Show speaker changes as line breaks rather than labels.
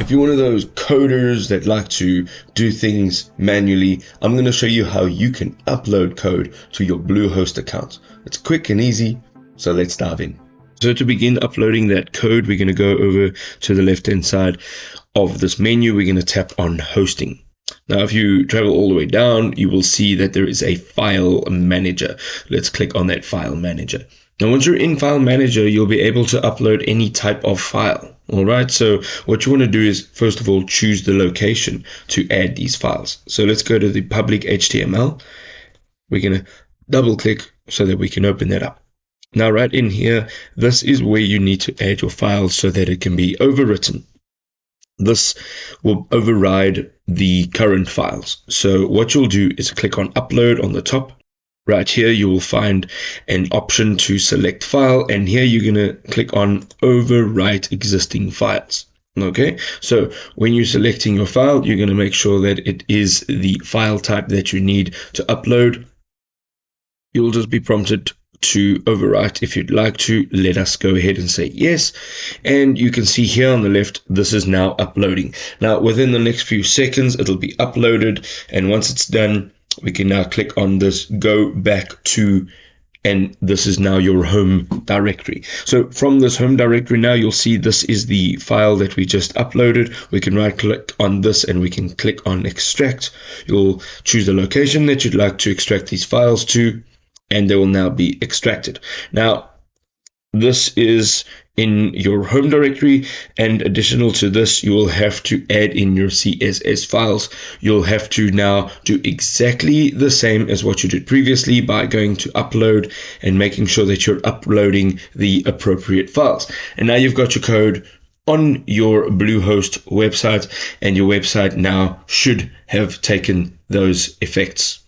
If you're one of those coders that like to do things manually, I'm going to show you how you can upload code to your Bluehost account. It's quick and easy, so let's dive in. So to begin uploading that code, we're going to go over to the left-hand side of this menu. We're going to tap on hosting. Now, if you travel all the way down, you will see that there is a file manager. Let's click on that file manager. Now, once you're in File Manager, you'll be able to upload any type of file. All right, so what you want to do is, first of all, choose the location to add these files. So let's go to the public HTML. We're going to double click so that we can open that up. Now, right in here, this is where you need to add your files so that it can be overwritten. This will override the current files. So what you'll do is click on Upload on the top. Right here, you will find an option to select file, and here you're going to click on Overwrite Existing Files. Okay, so when you're selecting your file, you're going to make sure that it is the file type that you need to upload. You'll just be prompted to overwrite. If you'd like to, let us go ahead and say yes, and you can see here on the left, this is now uploading. Now within the next few seconds it'll be uploaded, and once it's done, we can now click on this go back to, and this is now your home directory. So from this home directory, now you'll see this is the file that we just uploaded. We can right click on this and we can click on extract. You'll choose the location that you'd like to extract these files to, and they will now be extracted. Now, this is in your home directory, and additional to this, you will have to add in your CSS files. You'll have to now do exactly the same as what you did previously by going to upload and making sure that you're uploading the appropriate files. And now you've got your code on your Bluehost website, and your website now should have taken those effects.